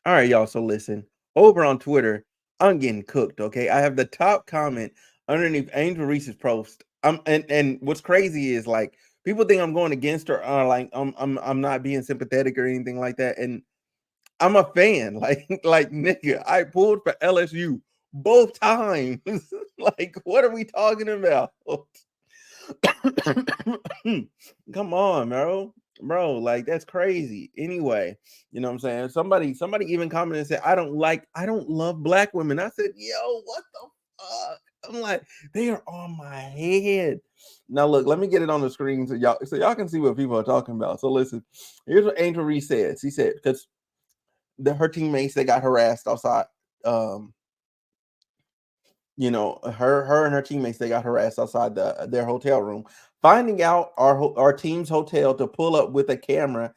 All right, y'all. So listen, over on Twitter, I'm getting cooked. Okay, I have the top comment underneath Angel Reese's post. And what's crazy is like people think I'm going against her, or like I'm not being sympathetic or anything like that. And I'm a fan. Like nigga, I pulled for LSU both times. Like, what are we talking about? Come on, bro, like that's crazy. Anyway, you know what I'm saying? Somebody even commented and said, I don't love black women. I said, yo, what the fuck? I'm like, they are on my head. Now look, let me get it on the screen so y'all can see what people are talking about. So listen, here's what Angel Reese said. She said, because her teammates, they got harassed outside. Um, her and her teammates, they got harassed outside their hotel room. Finding out our team's hotel to pull up with a camera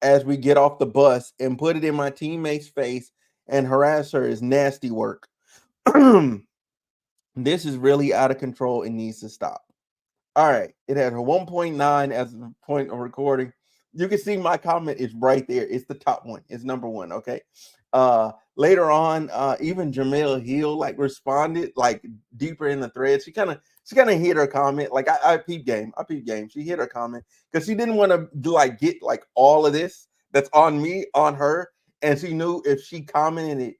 as we get off the bus and put it in my teammate's face and harass her is nasty work. This is really out of control and needs to stop. All right, it has a 1.9 as the point of recording. You can see my comment is right there. It's the top one. It's number one. Okay. Later on, even Jemele Hill like responded like deeper in the thread. She kind of hit her comment. Like I peep game. I peep game. She hit her comment because she didn't want to like get like all of this that's on me on her, and she knew if she commented it,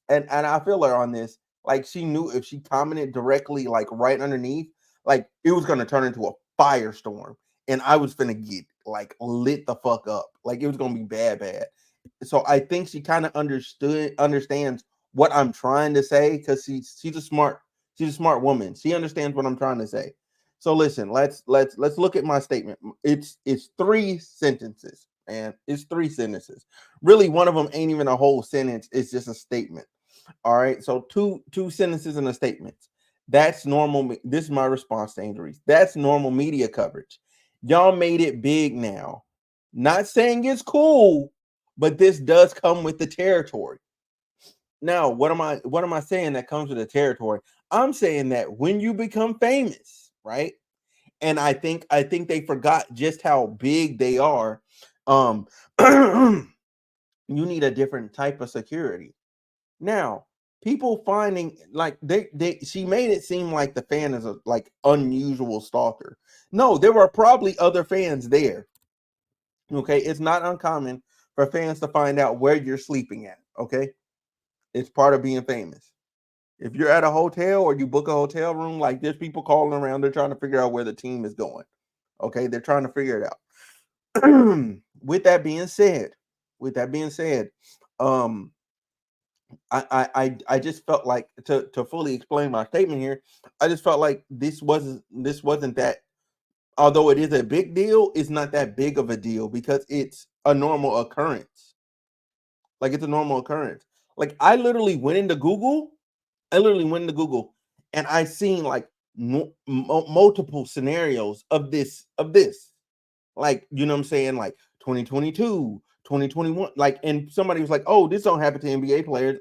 and I feel her on this. Like she knew if she commented directly, like right underneath, like it was gonna turn into a firestorm, and I was gonna get like lit the fuck up. Like it was gonna be bad, bad. So I think she kind of understands what I'm trying to say because she's a smart woman. She understands what I'm trying to say. So listen, let's look at my statement. It's three sentences, and it's three sentences. Really, one of them ain't even a whole sentence. It's just a statement. All right. So two sentences and a statement. That's normal. This is my response to injuries. That's normal media coverage. Y'all made it big now. Not saying it's cool, but this does come with the territory. Now, what am I saying that comes with the territory? I'm saying that when you become famous, right? And I think they forgot just how big they are. Um you need a different type of security. Now, people finding like they she made it seem like the fan is a like unusual stalker. No, there were probably other fans there. Okay, it's not uncommon for fans to find out where you're sleeping at. Okay, it's part of being famous. If you're at a hotel or you book a hotel room, like there's people calling around, they're trying to figure out where the team is going. Okay, they're trying to figure it out. With that being said, with that being said, um, I just felt like to fully explain my statement here, I just felt like this wasn't that, although it is a big deal, it's not that big of a deal because it's a normal occurrence. Like it's a normal occurrence. Like I literally went into Google and I seen like multiple scenarios of this. Like, you know what I'm saying? Like 2022, 2021. Like, and somebody was like, oh, this don't happen to NBA players.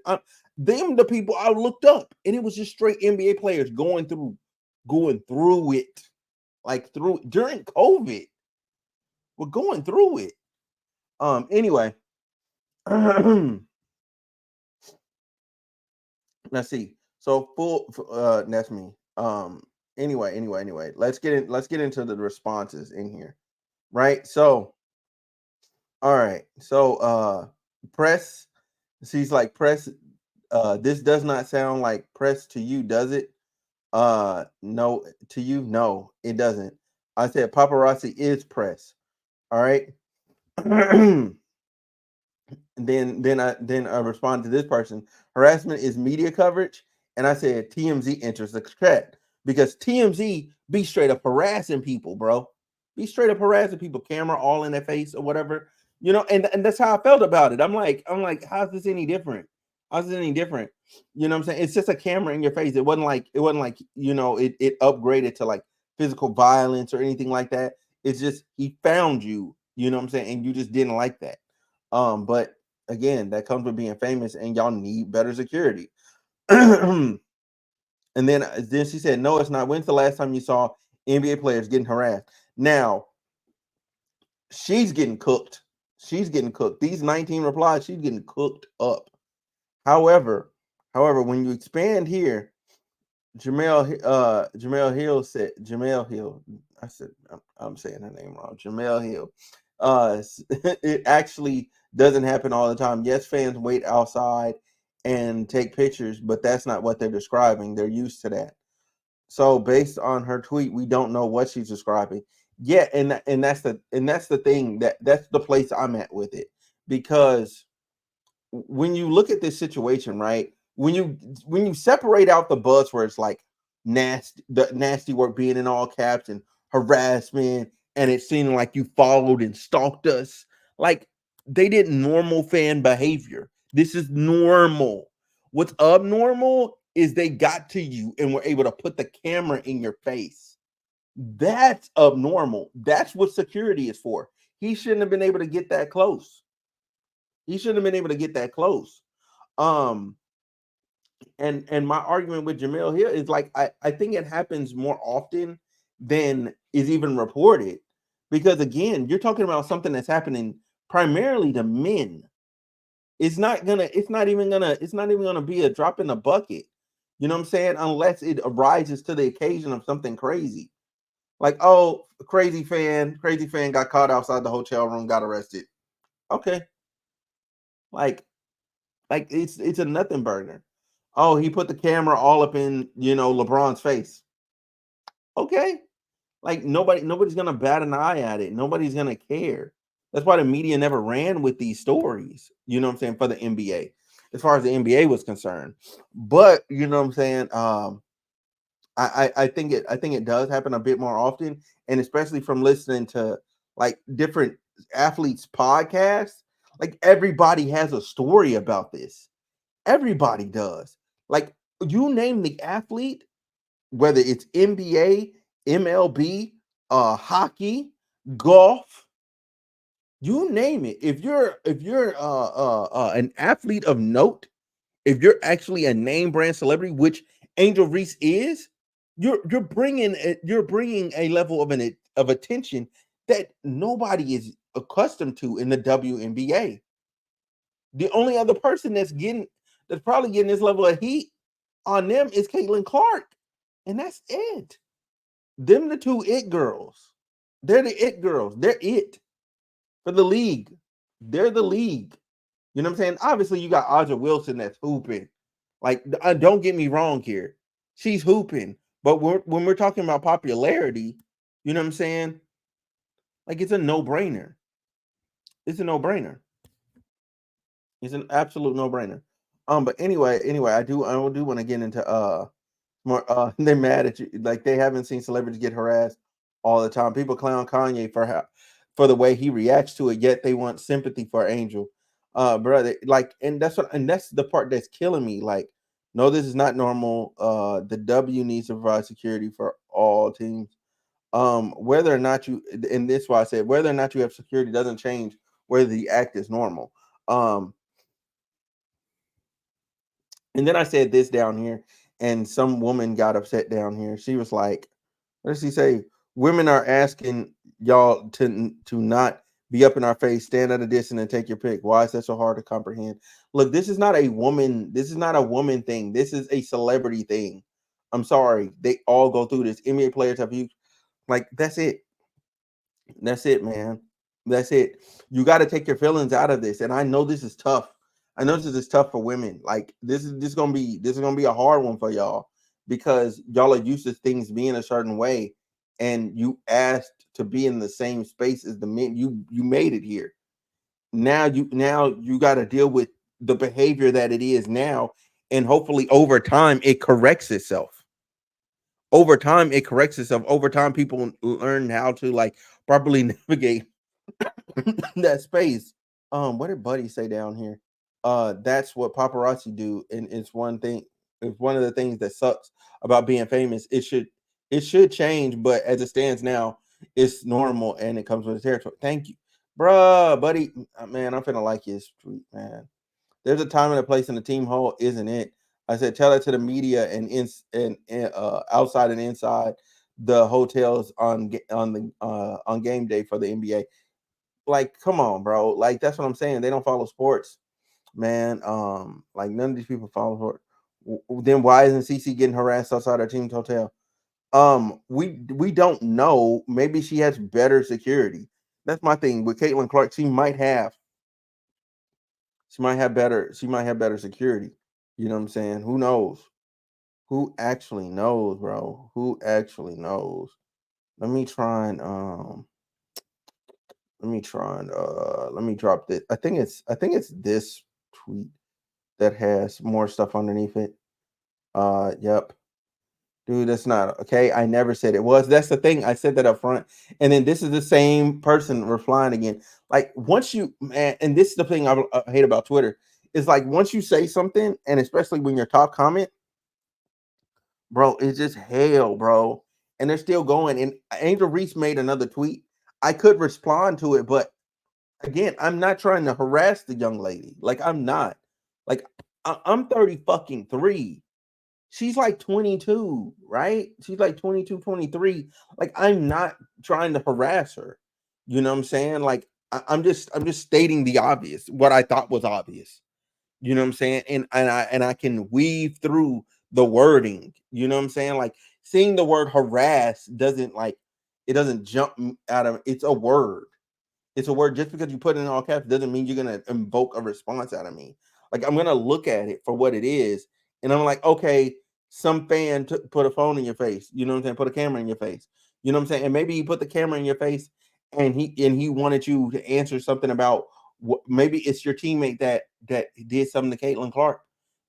Them the people I looked up, and it was just straight NBA players going through it. Like through during COVID. We're going through it. Anyway. Let's see. So that's me. Anyway, let's get into the responses in here. Right? So, all right. So press she's like press this does not sound like press to you, does it? No, to you, no, it doesn't. I said paparazzi is press. All right. And then I responded to this person. Harassment is media coverage, and I said TMZ enters the chat because TMZ be straight up harassing people, bro. Be straight up harassing people, camera all in their face or whatever, and that's how I felt about it. I'm like, how's this any different? How's this any different? You know what I'm saying? It's just a camera in your face. It wasn't like it upgraded to like physical violence or anything like that. It's just he found you. You know what I'm saying? And you just didn't like that. But again, that comes with being famous, and y'all need better security. And then she said, "No, it's not. When's the last time you saw NBA players getting harassed?" Now she's getting cooked. She's getting cooked. These 19 replies, she's getting cooked up. However, when you expand here, Jemele Hill said Jemele Hill. I said I'm saying her name wrong. Jemele Hill. It actually doesn't happen all the time. Yes, fans wait outside and take pictures, but that's not what they're describing. They're used to that. So based on her tweet, we don't know what she's describing. Yeah, and that's the thing that's the place I'm at with it, because when you look at this situation, right? When you separate out the buzzwords like nasty work being in all caps and harassment, and it seeming like you followed and stalked us, like they did normal fan behavior. This is normal. What's abnormal is they got to you and were able to put the camera in your face. That's abnormal. That's what security is for. He shouldn't have been able to get that close. He shouldn't have been able to get that close. Um, and my argument with Jemele here is like I think it happens more often than is even reported. Because again, you're talking about something that's happening primarily to men. It's not even gonna be a drop in the bucket. You know what I'm saying? Unless it arises to the occasion of something crazy. Like, oh, crazy fan got caught outside the hotel room, got arrested. Okay. Like it's a nothing burger. Oh, he put the camera all up in, LeBron's face. Okay. Like nobody's gonna bat an eye at it. Nobody's gonna care. That's why the media never ran with these stories, you know what I'm saying, for the NBA, as far as the NBA was concerned. But you know what I'm saying? I think it does happen a bit more often, and especially from listening to like different athletes' podcasts, like everybody has a story about this. Everybody does. Like you name the athlete, whether it's NBA, MLB, hockey, golf, you name it. If you're an athlete of note, if you're actually a name brand celebrity, which Angel Reese is, you're bringing a level of attention that nobody is accustomed to in the WNBA. The only other person that's probably getting this level of heat on them is Caitlin Clark, and that's it. Them the two it girls. They're the it girls. They're it for the league. They're the league. You know what I'm saying? Obviously, you got Aja Wilson that's hooping. Like, don't get me wrong here. She's hooping. But when we're talking about popularity, you know what I'm saying? Like, it's a no brainer. It's a no brainer. It's an absolute no brainer. But anyway, I do want to get into more. They're mad at you. Like they haven't seen celebrities get harassed all the time. People clown Kanye for the way he reacts to it, yet they want sympathy for Angel. Brother, like, and that's the part that's killing me. Like, no, this is not normal. The W needs to provide security for all teams. Whether or not you, and this is why I said whether or not you have security doesn't change whether the act is normal. Um, and then I said this down here, and some woman got upset down here. She was like, what does he say? Women are asking y'all to not be up in our face, stand at a distance, and take your pick. Why is that so hard to comprehend? Look, this is not a woman. This is not a woman thing. This is a celebrity thing. I'm sorry. They all go through this. NBA players have you like that's it. That's it, man. That's it. You got to take your feelings out of this. And I know this is tough. I know this is tough for women. Like this is gonna be a hard one for y'all because y'all are used to things being a certain way, and you asked to be in the same space as the men. You made it here. Now you got to deal with the behavior that it is now, and hopefully over time it corrects itself. Over time it corrects itself. Over time people learn how to like properly navigate that space. What did Buddy say down here? That's what paparazzi do, and it's one thing. It's one of the things that sucks about being famous. It should change, but as it stands now, it's normal and it comes with the territory. Thank you, bruh, buddy. Man, I'm finna like his tweet, man. There's a time and a place in the team hall, isn't it? I said, tell it to the media and outside and inside the hotels on game day for the NBA. Like, come on, bro. Like, that's what I'm saying. They don't follow sports, man. Like none of these people follow sport. Then why isn't CC getting harassed outside our team's hotel? We don't know. Maybe she has better security. That's my thing with Caitlin Clark. She might have better security. You know what I'm saying? Who knows? Who actually knows, bro? Who actually knows? Let me try and let me drop this. I think it's this tweet that has more stuff underneath it. Yep. Dude, that's not okay. I never said it was. That's the thing. I said that up front. And then this is the same person replying again. Like once you man, and this is the thing I hate about Twitter. Is like once you say something, and especially when your top comment, bro, it's just hell, bro. And they're still going. And Angel Reese made another tweet. I could respond to it, but again, I'm not trying to harass the young lady. Like I'm not. Like I'm 30 fucking 3. She's like 22, right? She's like 22, 23. Like I'm not trying to harass her. You know what I'm saying? Like I'm just stating the obvious, what I thought was obvious. You know what I'm saying? And I can weave through the wording. You know what I'm saying? Like seeing the word harass doesn't like it doesn't jump out of it's a word. It's a word. Just because you put it in all caps doesn't mean you're gonna invoke a response out of me. Like I'm gonna look at it for what it is, and I'm like, okay, some fan put a phone in your face. You know what I'm saying? Put a camera in your face. You know what I'm saying? And maybe he put the camera in your face, and he wanted you to answer something about what. Maybe it's your teammate that did something to Caitlin Clark.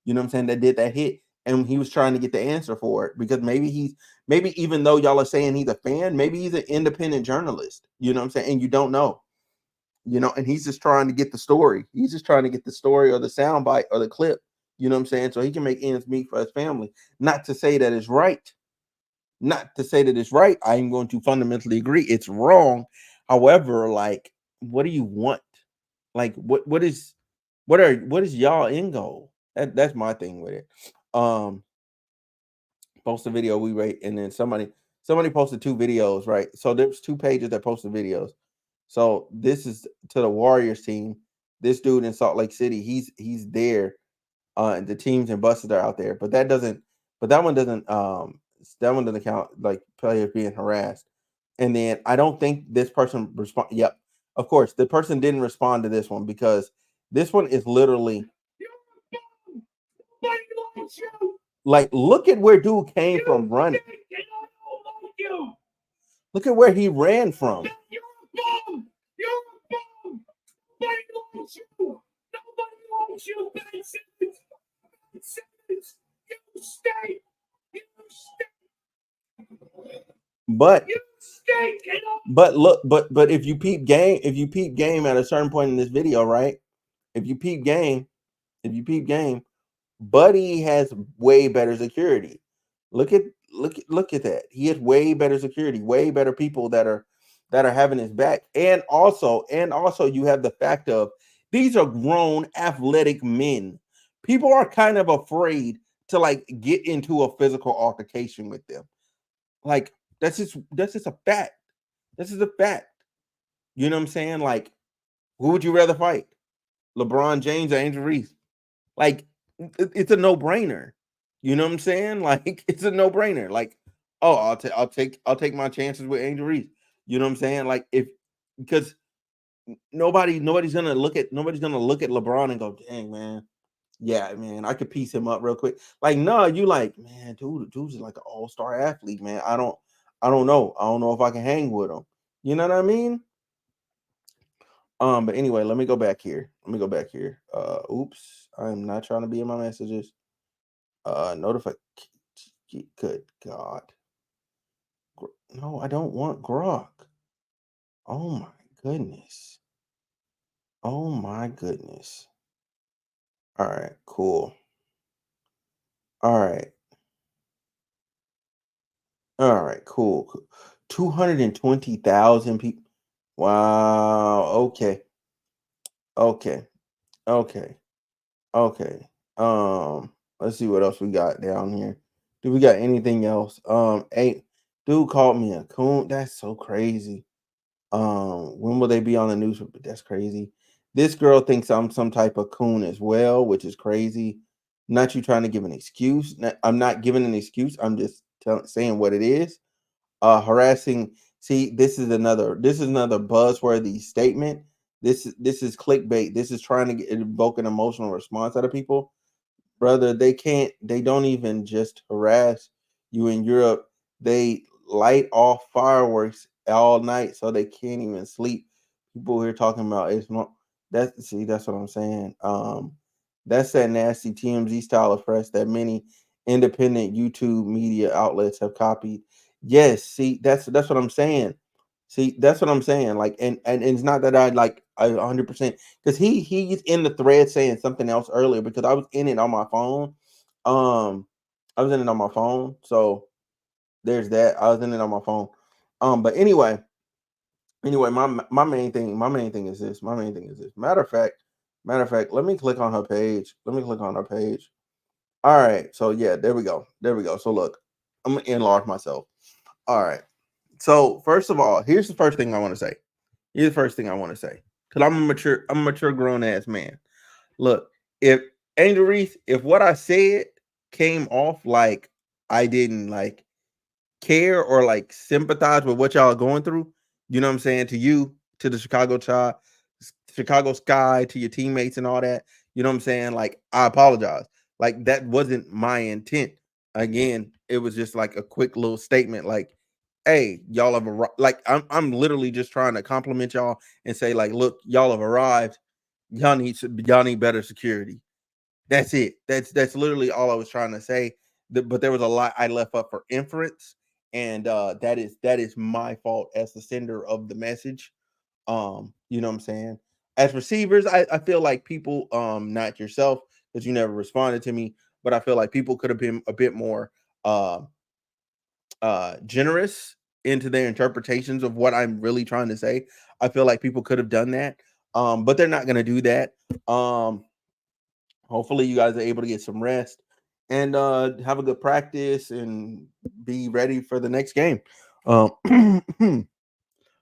You know what I'm saying? That did that hit, and he was trying to get the answer for it because maybe even though y'all are saying he's a fan, maybe he's an independent journalist. You know what I'm saying? And you don't know, and he's just trying to get the story. He's just trying to get the story or the sound bite or the clip, you know what I'm saying? So he can make ends meet for his family. Not to say that it's right. Not to say that it's right. I am going to fundamentally agree it's wrong. However, like, what do you want? Like, what is y'all end goal? That's my thing with it. Um, Post a video we rate, and then somebody posted 2 videos, right? So there's 2 pages that posted videos. So this is to the Warriors team. This dude in Salt Lake City, he's there. And the teams and buses are out there, but that one doesn't count like players being harassed. And then I don't think this person respond. Yep, of course, the person didn't respond to this one because this one is literally like look at where dude came from running. Look at where he ran from. But look, but if you peep game at a certain point in this video, right? If you peep game, if you peep game, Buddy has way better security. Look at look at that. He has way better security, way better people that are having his back. And also you have the fact of these are grown athletic men. People are kind of afraid to like get into a physical altercation with them. Like that's just a fact. This is a fact. You know what I'm saying? Like, who would you rather fight? LeBron James or Angel Reese? Like, it's a no-brainer. You know what I'm saying? Like, it's a no-brainer. Like, oh, I'll take my chances with Angel Reese. You know what I'm saying? Like, if because nobody's gonna look at LeBron and go, dang man, yeah, man, I could piece him up real quick. Like, no, you like, man, dude's like an all-star athlete, man. I don't know. I don't know if I can hang with him. You know what I mean? But anyway, let me go back here. Let me go back here. Oops, I'm not trying to be in my messages. Notify. Good God. No, I don't want Grok. Oh my goodness. Oh my goodness. All right, cool. All right. All right, cool. 220,000 people. Wow. Okay. Okay. Okay. Okay. Let's see what else we got down here. Do we got anything else? Dude called me a coon. That's so crazy. When will they be on the news? That's crazy. This girl thinks I'm some type of coon as well, which is crazy. Not you trying to give an excuse. I'm not giving an excuse. I'm just saying what it is. Harassing. See, this is another buzzworthy statement. This is clickbait. This is trying to evoke an emotional response out of people. Brother, they don't even just harass you in Europe. They light off fireworks all night so they can't even sleep. People here talking about it's not that's what I'm saying. That's that nasty TMZ style of press that many independent YouTube media outlets have copied. Yes, see, that's what I'm saying. See, that's what I'm saying. Like, and it's not that I 100% because he's in the thread saying something else earlier because I was in it on my phone. Um, I was in it on my phone, so there's that. I was in it on my phone. But anyway, my main thing is this. My main thing is this. Matter of fact, let me click on her page. Let me click on her page. All right, so yeah, there we go. There we go. So look, I'm gonna enlarge myself. All right. So first of all, here's the first thing I want to say. Here's the first thing I want to say. Because I'm a mature grown ass man. Look, if Angel Reese, if what I said came off like I didn't like care or like sympathize with what y'all are going through, you know what I'm saying? To you, to the Chicago Sky, to your teammates and all that, you know what I'm saying? Like, I apologize. Like, that wasn't my intent. Again, it was just like a quick little statement, like, hey, y'all have arrived. Like, I'm literally just trying to compliment y'all and say, like, look, y'all have arrived. Y'all need better security. That's it. That's literally all I was trying to say. But there was a lot I left up for inference, and that is my fault as the sender of the message. You know what I'm saying? As receivers, I feel like people, not yourself, because you never responded to me, but I feel like people could have been a bit more uh generous into their interpretations of what I'm really trying to say. I feel like people could have done that. But they're not gonna do that. Um Hopefully, you guys are able to get some rest and have a good practice and be ready for the next game. Um,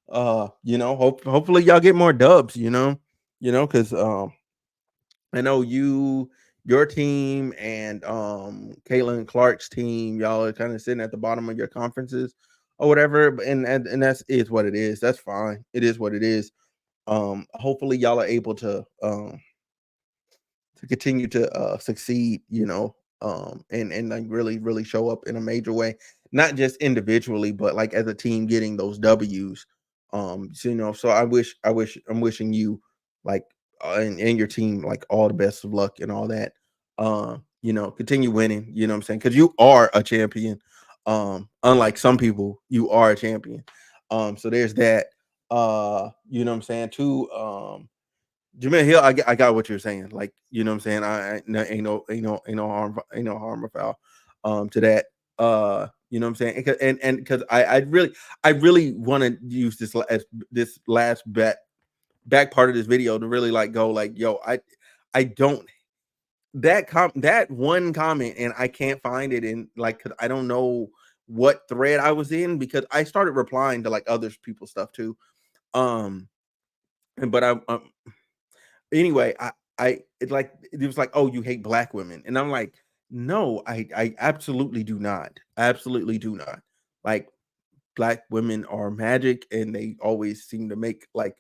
hopefully y'all get more dubs. Because I know your team and Caitlin Clark's team, y'all are kind of sitting at the bottom of your conferences or whatever. And that's is what it is. That's fine. It is what it is. Hopefully y'all are able to continue to succeed, and like really show up in a major way, not just individually, but like as a team getting those W's. So I'm wishing you like and your team like all the best of luck and all that. Continue winning, you know what I'm saying? Because you are a champion. Unlike some people, you are a champion. So there's that. You know what I'm saying? Too. Jemele Hill, I got what you're saying. Like, you know what I'm saying? No, ain't no harm or foul to that. You know what I'm saying? And because I really want to use this last back part of this video to really like go like, yo, I don't that one comment, and I can't find it in like, because I don't know what thread I was in, because I started replying to like other people's stuff too. Um but anyway, it was like, oh, you hate black women, and I'm like, no, I absolutely do not, absolutely do not. Like, black women are magic, and they always seem to make like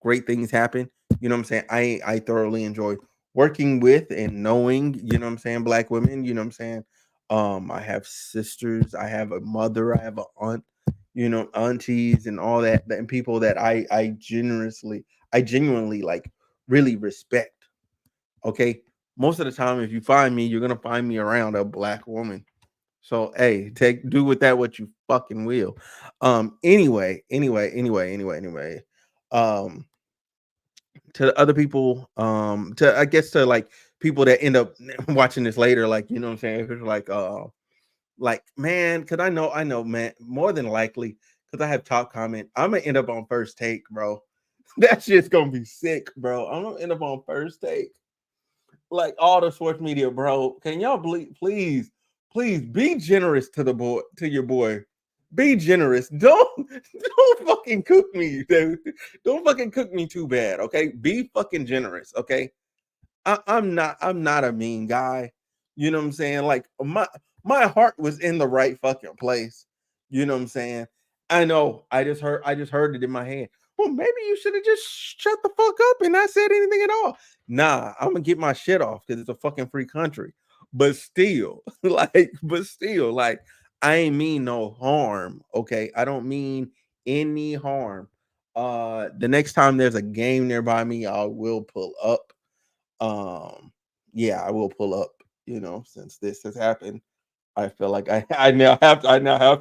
great things happen. You know what I'm saying? I thoroughly enjoy working with and knowing, you know what I'm saying, black women. You know what I'm saying? I have sisters, I have a mother, I have an aunt, aunties and all that, and people that I genuinely like really respect. Okay. Most of the time, if you find me, you're gonna find me around a black woman. So hey, do with that what you fucking will. Anyway. Um, to the other people, to I guess to like people that end up watching this later, like, you know what I'm saying? If it's like, man, because I know, man, more than likely, because I have top comment, I'm gonna end up on first take, bro. That shit's gonna be sick, bro. I'm gonna end up on first take, like all the sports media, bro. Can y'all please be generous to your boy? Be generous. Don't fucking cook me, dude. Don't fucking cook me too bad, okay? Be fucking generous, okay? I'm not a mean guy. You know what I'm saying? Like my heart was in the right fucking place. You know what I'm saying? I know. I just heard it in my head. Well, maybe you should have just shut the fuck up and not said anything at all. Nah, I'm gonna get my shit off because it's a fucking free country. But still, like, I ain't mean no harm. Okay. I don't mean any harm. The next time there's a game nearby me, I will pull up. Yeah, I will pull up, since this has happened. I feel like I now have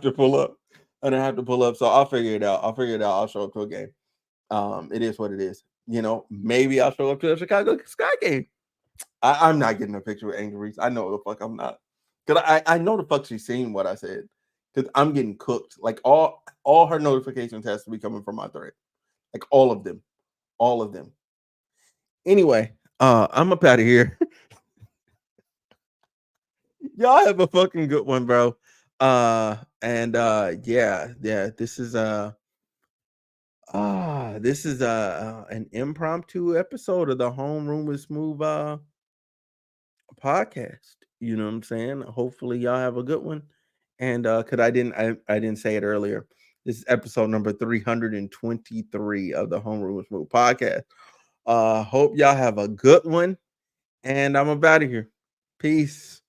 to pull up. I don't have to pull up. So I'll figure it out. I'll show up to a game. It is what it is. Maybe I'll show up to a Chicago Sky game. I'm not getting a picture with Angel Reese. I know the fuck I'm not. Cause I know the fuck she's seen what I said. Cause I'm getting cooked. Like all her notifications has to be coming from my thread. Like all of them. All of them. Anyway, I'm up out of here. Y'all have a fucking good one, bro. And yeah, this is an impromptu episode of the Homeroom with Smooth podcast. You know what I'm saying? Hopefully y'all have a good one. And cause I didn't say it earlier. This is episode number 323 of the Homeroom with Smooth podcast. Hope y'all have a good one. And I'm about out of here. Peace.